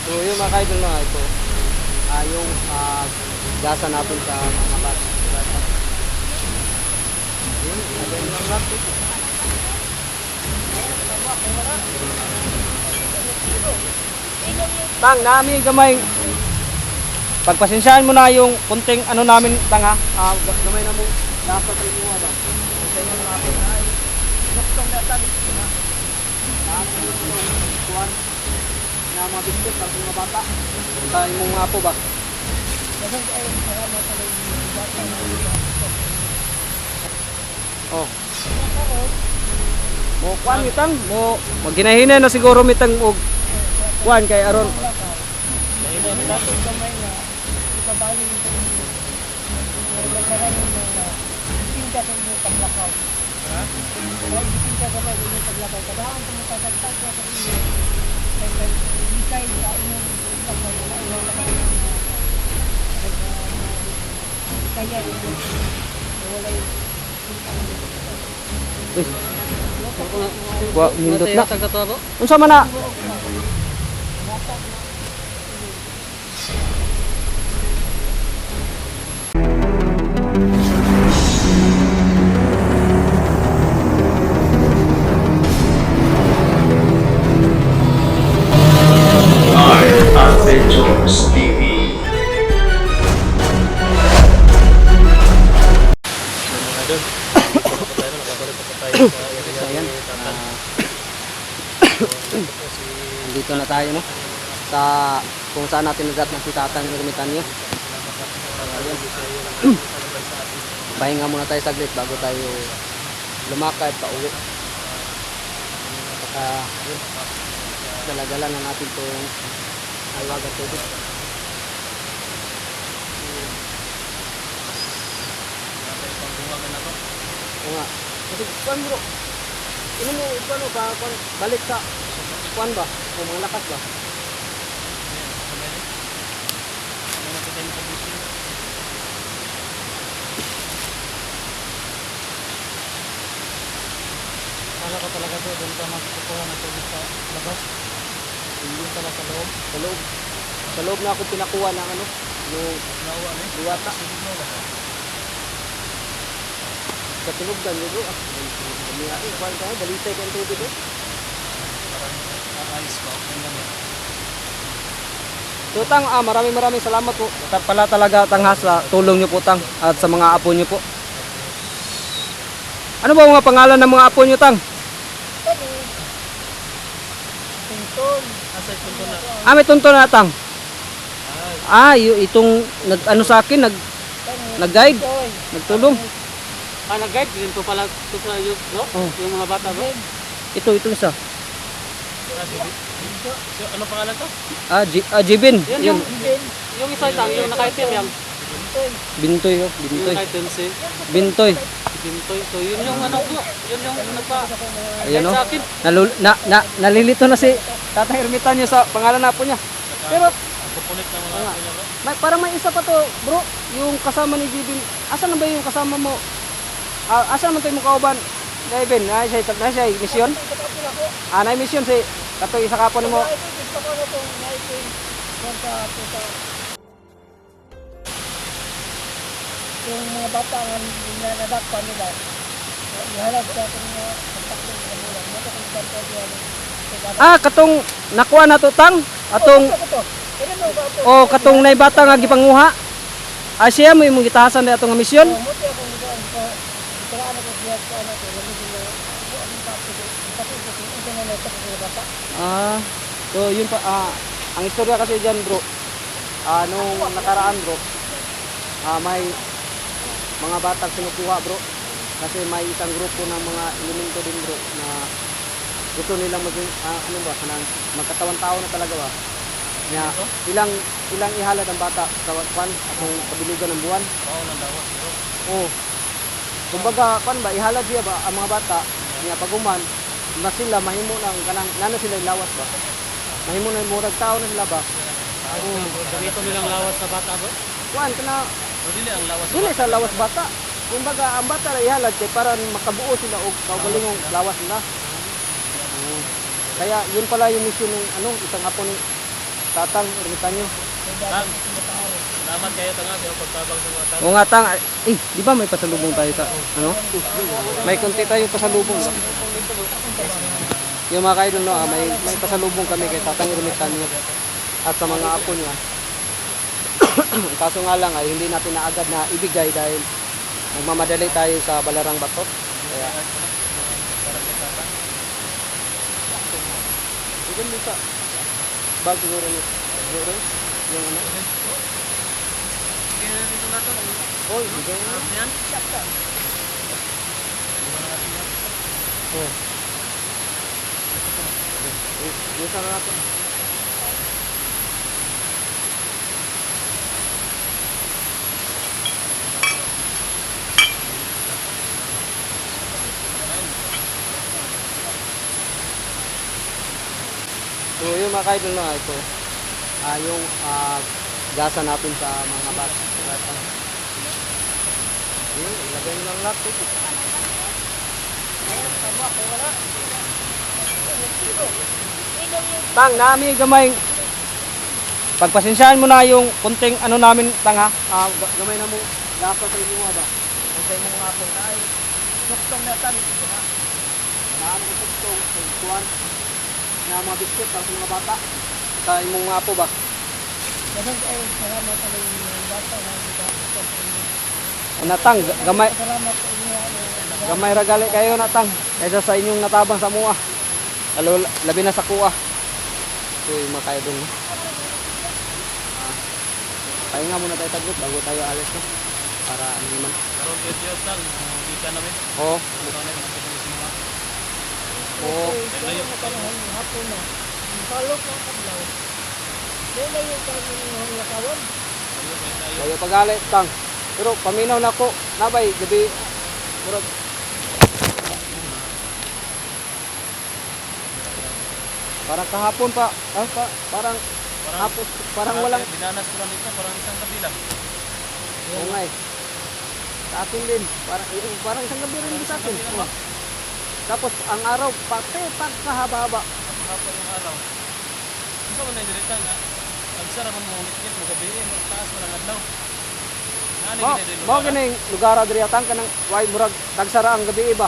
So yung mga kaidol na ito, yung gasa natin sa mga bata. Yun, lagyan lang natin. Tang, nami gamay. Pagpasensyahan mo na yung kunting ano namin, tang ha. Gamay na mo dapat rin mo ba. Pasensyahan mo natin ay naktong datan. Namin yung kuwan na mga biskuit ng mga bata. Tayo mo nga po ba? Oh. Mo kuan mitang mo maginahinay na siguro mitang og kuan kay aron. Wa nindot na. Unsa man na? Adventures TV. So ayan, dito na tayo no sa kung saan natin nadat ng Tatang Ermitanyo. Ayan. Pahinga muna tayo saglit bago tayo lumakad pa uwi. Yun, dalagalan na natin itong alwag at tubig. Oo nga. Kasi kuan bro, ano mo, paano ba, balik sa kuan ba? O mga lakas ba? Kala ko talaga doon, doon ka magkukuha ng tubig sa labas. Hindi pala sa loob. Sa loob. Sa loob na ako pinakuha ng ano, yung diwata. Sa tinugdan nyo bro. Kuan ka, balitay ka ang tubig eh. Ayos ba? So tang, maraming salamat po. Pala talaga tang ha, sa tulong nyo po tang at sa mga apo nyo po. Ano ba mga pangalan ng mga apo nyo tang? Tuntun. Asay tuntun na. May tunton na tang. Itong ano sa akin nag-guide, nagtulong. Nag-guide din to pala to sa youth, no? Oh. Yung mga bata ba? Ito isa. Ano pangalan to? Jibin. Yung isa tang, yung nakaitim yung Bintoy oh, yung Bintoy. nakaitim si Bintoy. Bintoy. So yun yung ano ko, yun yung nagpa Ayan oh. sa akin. Nalilito na si Tatang Ermitanyo sa pangalan na po niya. Pero Pupulit na mga nga. niya bro. parang may isa pa to, bro. Yung kasama ni Jibin. Asan na ba yung kasama mo? Asan man tayo mo kauban? Jibin, siya mission? Na mission si katoy isa kapon mo. Yung mga bata nga nadakpan nila, ihalap sa ating mga kontaktong mga bulan. Ito kung saan po diyan. Katong nakuha na to tang. Atong katong nay bata nga gipanguha. Siya mo imong gitahasan na atong mission. Muti akong gawin ko. Itaraan ako siya sa ano ko. Lamin sila. Ito na lang ito sa bata. So yun pa ang istorya kasi diyan bro. Nung nakaraan bro, may mga batang sinukuha bro. Kasi may isang grupo ng mga elemento din bro na gusto nilang maging magkatawan-tao na talaga ba. Ilang ihalad ang bata sa kwan atong kabiligan ng buwan. Nang dawas bro. Oh. Kumbaga kwan ba ihalad siya ba ang mga bata niya paguman na sila mahimo ng kanang ngano sila lawas ba. Mahimo na murag tao na sila ba. Dito nilang lawas sa bata bro. Kwan kana Dili ang lawas sa dili bata. sa lawas bata. Kumbaga ang bata na ihalad kay para makabuo sila og kaugalingong lawas nila. Kaya yun pala yung mission ng isang apo ni Tatang, ermitanyo. Tang, salamat kayo tanga sa pagtabang sa mga tao. Oo nga, Tang. Di ba may pasalubong tayo sa, ano? May konti tayo pasalubong. No? Yung mga kaidol, no, may pasalubong kami kay Tatang Ermitanyo at sa mga apo niya. Kaso nga lang ay hindi natin naagad na ibigay dahil nagmamadali tayo sa Balarang Bato. Kaya, bigyan mo sa bag siguro ni siguro yung ano. Kaya dito na to. Oy, bigyan mo. Yan. Oh. Yung sana natin. So yung mga kaidol na ito, yung gasa natin sa mga bata. Yun, ilagay mo lang lahat. Tang, nami gamay. Pagpasensyahan mo na yung kunting ano namin, Tang ha. Gamay na mo gasa sa inyo ba? Kunting mo nga po na ay suktong na tan. Nami ko suktong kuwan na mga biskuit para sa mga bata. Sa imong mga po ba? Dagang kayo, salamat sa mga bata na Natang, gamay. salamat sa inyo. Gamay ragali kayo Natang. Kaysa sa inyong natabang sa mua. Lalo, labi na sa kuha. So yung mga kayo dun. Pahinga muna tayo taglit bago tayo alis no. Para ano naman. Karon video tang, di ka namin. Oo. Ano na yung mga Oo. layo Yung panahon ng hapon na, yung palok ng kablaw, yan na yung panahon ng lakawan. Bayo pagalit Tang. Pero paminaw na ko. Nabay, gabi. Murag. Parang kahapon pa. Parang hapon. Parang walang. binanas ko lang ito, parang isang gabi lang. Oo nga eh. Sa atin din. Parang isang gabi rin din sa atin. Oo. Tapos ang araw, pati pagkahaba-haba. Hapon yung araw. Isa man na direta nga. Nagsara man mo ulit mo gabi, magtaas mo lang adlaw. Mao gini lugar diri atang kanang way murag tagsara ang gabi iba.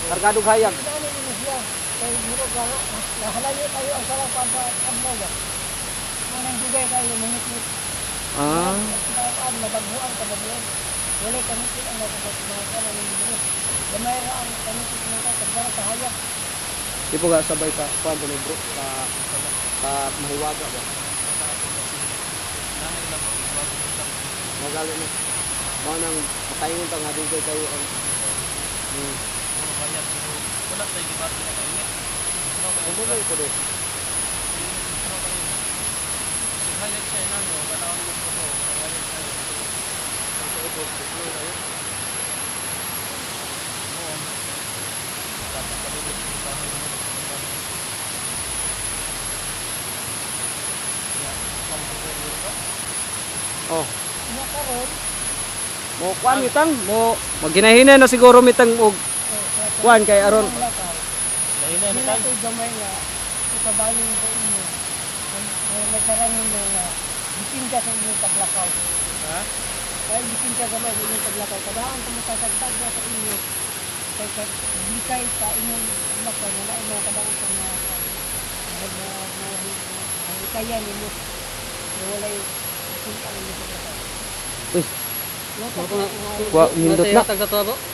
Kargadog hayag. Ano yun siya? Kaya muro gano, nahalayo tayo ang sarap sa kablaw ba? Manang dugay tayo, mungit-ngit. Madabuan ka ba yun? Wala kami sila ang nagpapagpapagpapag ng mga gamay ra ang kami sila sa hayag. Di po ga sabay ka kuan ni bro ka mahiwaga ba. Nanay lang Mo gali ni. Mao nang patayon ta nga dugay kayo ang puro bayad pero wala tayo debate na kainit. Ano ba ito do? Hayag siya na no, kanang mo ko no, hayag siya. Ang ito deploy ayo. Noon. Dapat kalibot sa bahay mo. Ya, pampupulo ka. Oh, Nga karon, mo kuan mitang mo maginahinay na siguro mitang og kuan kay aron. Lain na hindi mitang. natin gamay nga ipabaling sa inyo. Ang nagkaroon mo nga, bitin ka sa inyong paglakaw. Ha? Dahil bitin ka gamay sa inyong paglakaw. Kadaan ka matatagtag na sa inyo. Kaya blikay sa inyong paglakaw. Wala ang mga kadaan sa mga ang ikaya ninyo. Wala yung bitin ang inyong paglakaw. Uy, Wa nindot na.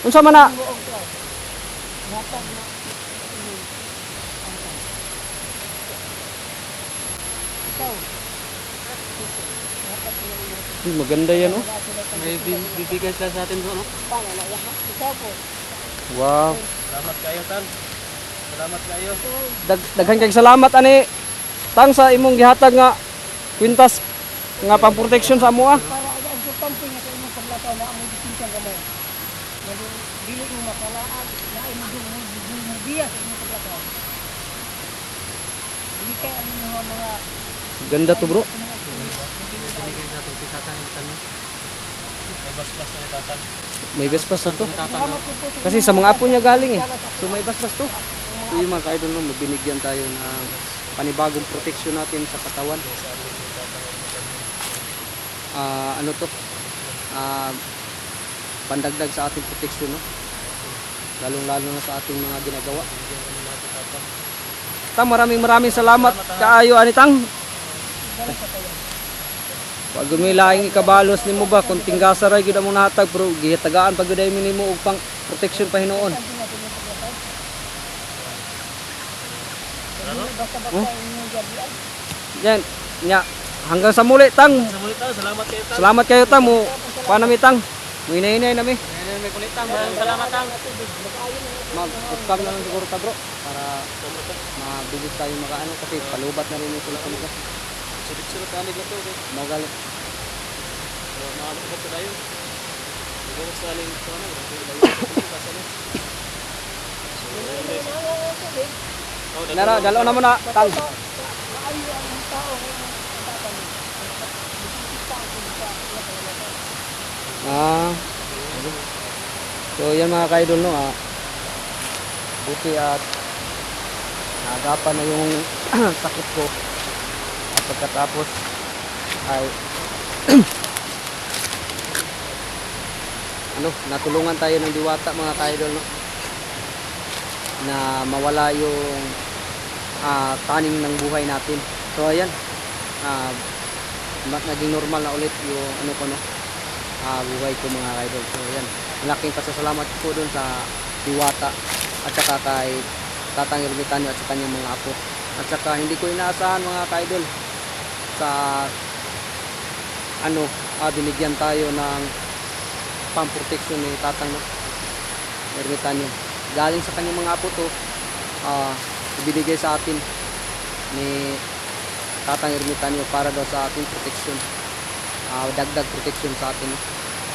Unsa man na? Natag na. Ikaw. Maganda yan oh. May bibigay sila sa atin doon, no? Paano na yan? Ikaw po. Wow. Salamat kayo, Tan. Salamat kayo. Daghan kay salamat ani Tang sa imong gihatag nga kwintas nga pang-protection sa amo ah. Para ang importante nga sa inyong paglakaw na ang bitin kang gamay. Dili mo makalaan na inyong biya sa inyong paglakaw. Hindi kayo ang inyong mga Ganda to bro. Binigay sa atin si Tatan yung tanong. May basbas na ni Tatan. May basbas na to. salamat po po. Kasi sa mga apo niya galing eh. So may basbas to. So yung mga ka-idol no, mabinigyan tayo ng panibagong protection natin sa katawan. ano to, ah, pandagdag sa ating proteksyon, no? Lalong-lalo na sa ating mga ginagawa. Tang, maraming salamat kaayo ani Tang. Pag gumilaing ikabalos nimo ba kung tinggasa ra gyud mo nahatag pero gihatagaan pag gyud mi nimo og pang protection pa hinuon. Basta-basta inyong gabian. Yan, nya hanggang sa muli Tang. Sa muli tayo, salamat kayo Tang. Salamat kayo Tang mo. Paano mi Tang? Muinay-inay nami. Ngayon may kulit Tang, maraming salamat Tang. Mag-scam na lang siguro ta bro para mabilis tayo makaano kasi palubat na rin ito lang ka. Sulit-sulit kanig na to. Mao gali. Nakakabot sa dayon. Siguro sa aling ito na, dayon. Nara, dalo na mo na Tang. Maayo ang tao ng tatalo. So yan mga kaidol, no, buti at naagapan na yung sakit ko at pagkatapos ay natulungan tayo ng diwata mga kaidol, no, na mawala yung taning ng buhay natin. So ayan, naging normal na ulit yung ano ko, no, buhay ko mga kaidol. So ayan, malaking pasasalamat po dun sa diwata at saka kay Tatang Ermitanyo at sa kanyang mga apo. At saka hindi ko inaasahan mga kaidol sa binigyan tayo ng pang-protection ni Tatang, no, Ermitanyo. Galing sa kanyang mga apo to, ibinigay sa atin ni Tatang Ermitanyo para daw sa ating protection, dagdag protection sa atin, no?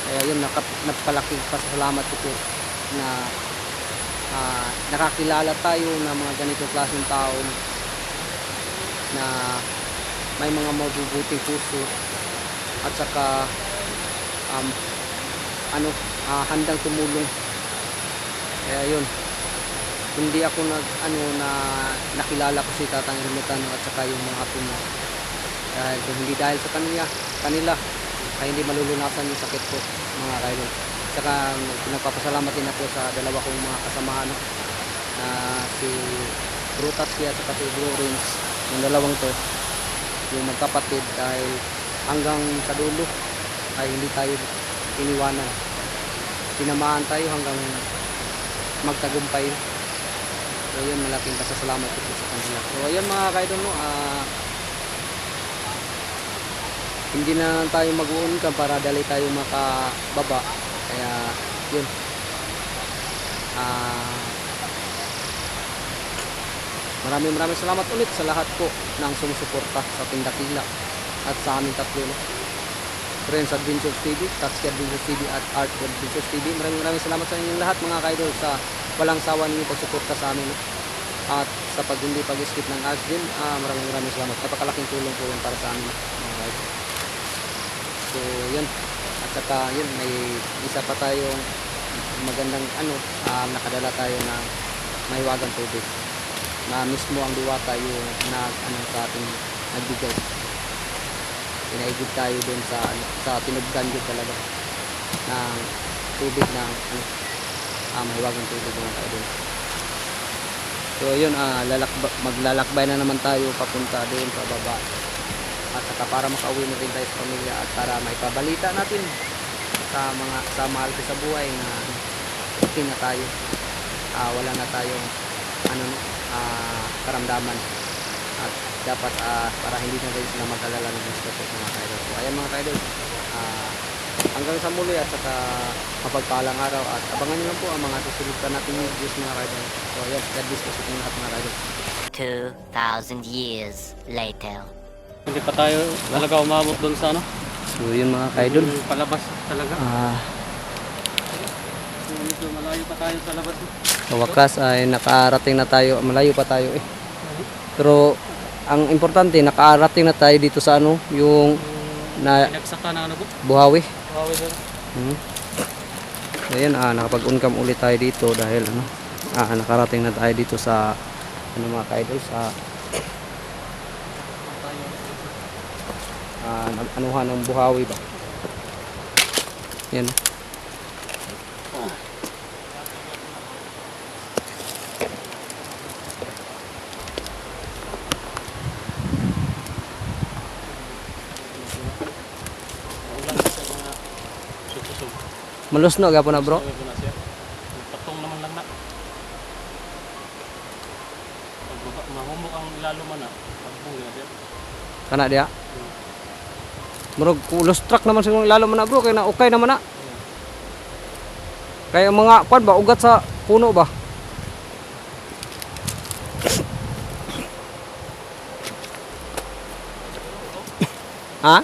Kaya yun, napalaking pasalamat ko po na nakakilala tayo ng mga ganitong klaseng tao na may mga mabubuting puso at saka handang tumulong. Kaya yun, hindi ako nakilala ko si Tatang Ermitanyo at saka yung mga apo niya. Dahil kung hindi dahil sa kanila ay hindi malulunasan yung sakit ko mga kaidol. Saka pinagpapasalamat din ako sa dalawa kong mga kasamahan, no, na si Brutatski at saka si Bro Rins. Yung dalawang to, yung magkapatid, dahil hanggang sa dulo ay hindi tayo iniwanan. Tinamaan tayo hanggang magtagumpay. So yun, malaking pasasalamat ko sa kanila. So ayun mga kaidol, no, hindi na tayo mag-uungkan para dali tayo makababa. Kaya yun, maraming salamat ulit sa lahat po ng sumusuporta sa ating dakila at sa aming tatlo, no, Friends Adventures TV, Tatsuki Adventures TV at Art Adventures TV. Maraming salamat sa inyong lahat mga kaidol sa walang sawa ninyong pagsuporta sa amin, no? At sa pag-skip ng ads din, maraming salamat. Napakalaking tulong po yun para sa amin mga kaidol. So yun, at saka yun, may isa pa tayong magandang nakadala tayo ng mahiwagang tubig na mismo ang diwata yung sa ating nagbigay. Pinaigid tayo dun sa tinubdan yun talaga ng tubig ng mahiwagang tubig mga kaidol. So yun, maglalakbay na naman tayo papunta doon sa baba. At saka para makauwi na rin tayo sa pamilya at para maipabalita natin sa mahal ko sa buhay na okay na tayo, wala na tayong karamdaman, at dapat para hindi na rin sila mag-alala ng gusto po mga kaidol. So ayan mga kaidol, hanggang sa muli at saka mapagpalang araw, at abangan nyo lang po ang mga susunod pa natin videos mga kaidol. So ayan, God bless po sa ating lahat mga kaidol. 2,000 years later. Hindi pa tayo talaga umabot doon sa So yun mga kaidol, yung palabas talaga. So, medyo malayo pa tayo sa labas. sa wakas ay nakarating na tayo. Malayo pa tayo pero ang importante nakarating na tayo dito sa yung Pinagsaka na po. Buhawi. Buhawi doon. So ayan, nakapag-income ulit tayo dito dahil nakarating na tayo dito sa mga kaidol, sa anuhan ng buhawi ba. Yan. Ulan sa mga sususog. Malusno gapon na bro. Sabi ko na siya. Patong naman lang na. Pag mahumok ang ilalo man na. Pagbong na siya. Kana dia. Murag kulos truck naman siguro lalo man na bro kay na okay naman na. Kaya mga kwan ba ugat sa puno ba? Ha?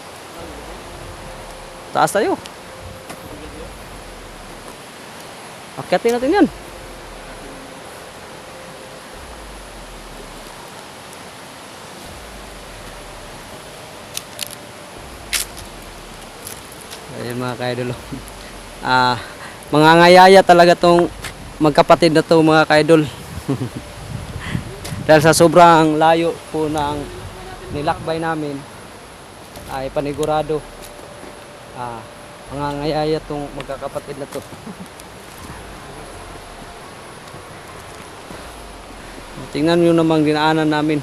Taas tayo. Akyatin natin yan. Ayun mga kaidol. Mga ngayaya talaga tong magkapatid na to mga kaidol. Dahil sa sobrang layo po ng nilakbay namin ay panigurado mga ngayaya tong magkakapatid na to. Tingnan nyo namang dinaanan namin.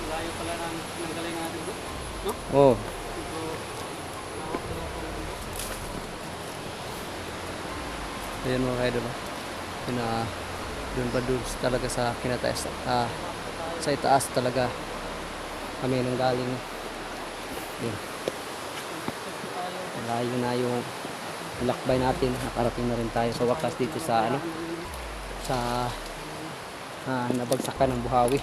Layo pala ng galing natin bro. No? Oh. Ayan mga kaidol. Doon pa doon talaga sa kinataas. Sa itaas talaga kami nang galing. Yun. Malayo na yung lakbay natin. Nakarating na rin tayo sa wakas dito sa sa nabagsakan ng buhawi.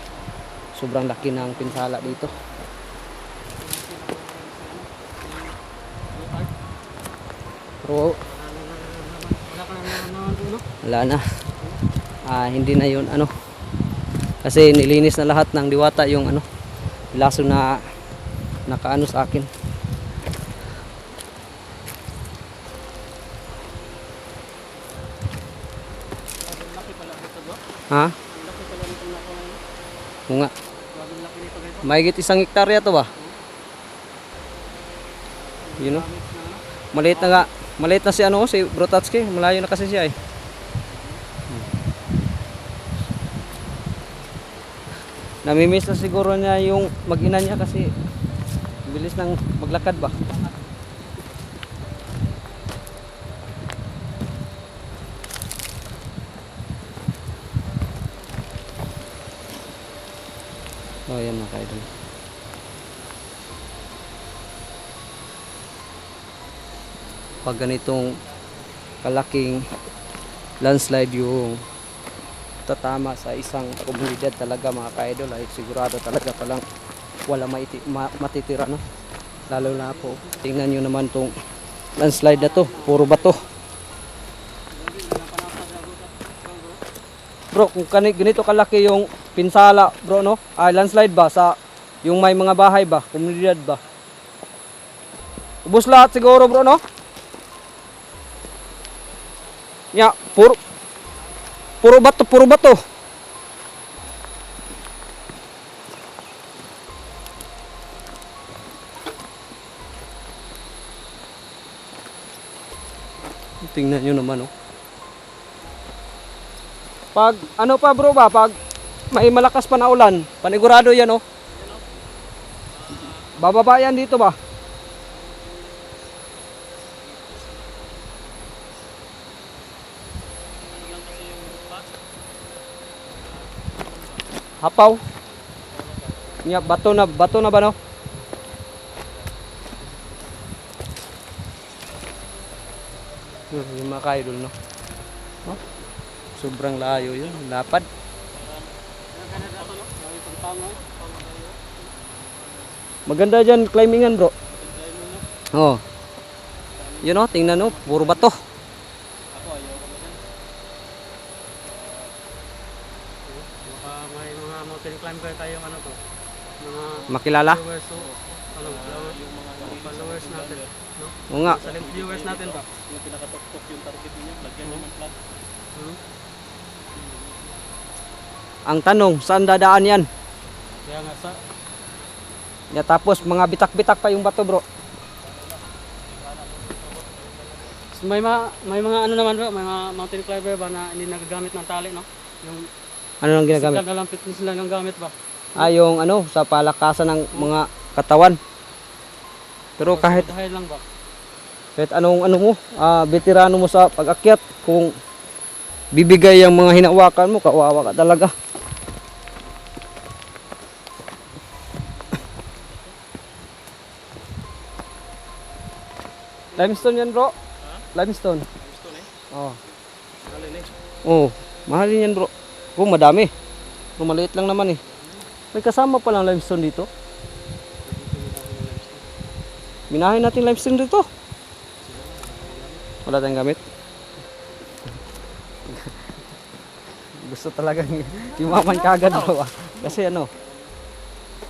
Sobrang laki ng pinsala dito. Pero wala na. Hindi na yun kasi nilinis na lahat ng diwata yung laso na nakaano sa akin. Ha? Oo nga. Mahigit 1 hektarya to ba? You know? Maliit na nga. Maliit na si Brotatski. Malayo na kasi siya eh. Namimiss na siguro niya yung mag-ina niya kasi bilis nang maglakad ba. Oh, yan mga kaidol. Pag ganitong kalaking landslide yung tatama sa isang komunidad talaga mga kaidol ay sigurado talaga palang wala matitira lalo na po tingnan nyo naman tong landslide na to, puro bato bro. Kung ganito kalaki yung pinsala bro landslide ba sa yung may mga bahay ba, komunidad ba, ubos lahat siguro bro ya, puro bato. Tingnan nyo naman pag pa bro ba, pag may malakas pa na ulan, panigurado yan bababa yan dito ba. Hapaw. Nya bato na ba yung mga kaidol sobrang layo yun, lapad. Maganda dyan climbingan bro. Yun tingnan puro bato. May mga mountain climber tayong to. Mga Makilala? viewers yung mga followers natin, no? Oo nga. Silent viewers natin ba? Yung pinakatok-tok yung target niyo, lagyan niyo ng flag. Ang tanong, saan dadaan yan? Kaya nga sa Ya, tapos mga bitak-bitak pa yung bato bro. may mga ano naman bro, may mga mountain climber ba na hindi nagagamit ng tali, no? Yung Ano nang ginagamit? physical na lang fitness lang ang gamit ba? Yung ano, sa palakasan ng mga katawan. Pero Dahil lang ba? kahit anong ano mo, veterano mo sa pag-akyat, kung bibigay ang mga hinawakan mo, kawawa ka talaga. Limestone yan bro. Limestone. Gusto na eh. Oh. Alin eh. Oh, mahal yan bro. Oh, madami. Oh, maliit lang naman eh. May kasama pa lang limestone dito. Minahin natin limestone dito. Wala tayong gamit. Gusto talagang yumaman kagad bro. Kasi ano,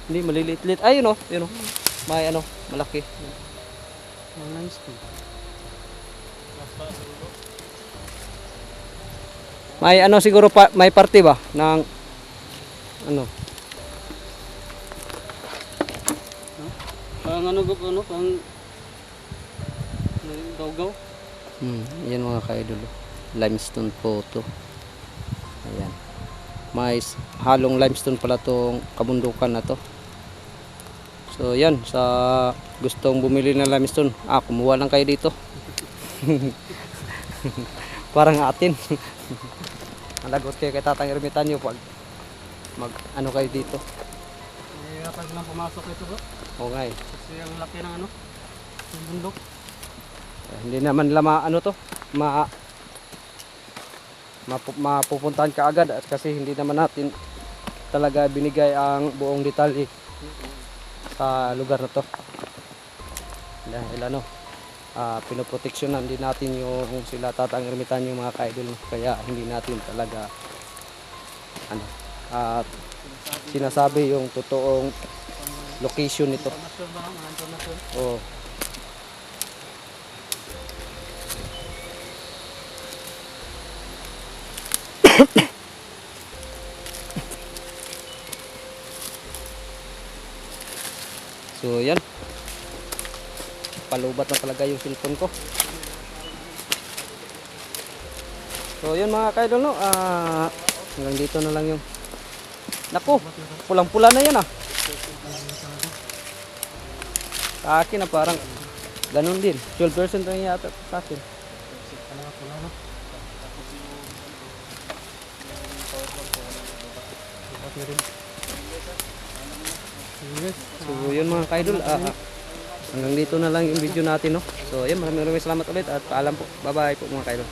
hindi maliliit-liit. Ay, yun oh. May ano, malaki. Mga limestone. Basta siguro. May ano siguro may parte ba ng ano? Pang ano pang gaw-gaw. Yan mga ka-idol. Limestone po to. Ayan. May halong limestone pala tong kabundukan na to. So yan, sa gustong bumili ng limestone, kumuha lang kayo dito. Parang atin. Alagot kayo kay Tatang Ermitanyo pag mag ano kayo dito. Eh, kapag lang pumasok ito bro. O nga eh. Kasi ang laki ng ano, ng bundok. Hindi naman lama ano to, mapupuntahan ka agad at kasi hindi naman natin talaga binigay ang buong detalye sa lugar na to. Dahil ano, pinoproteksyonan din natin yung sila Tatang Ermitanyo mga ka-idol, kaya hindi natin talaga ano, sinasabi yung totoong location nito. Information ba? Mga information. Oo. So yan, palubat na talaga yung cellphone ko. So yun mga kaidol no, hanggang dito na lang yung naku, pulang-pula na yan sa akin na parang ganun din, 12% lang yata sa akin. So yun mga kaidol, hanggang dito na lang yung video natin no. So yun, maraming salamat ulit at paalam po. Bye bye po mga kaidol.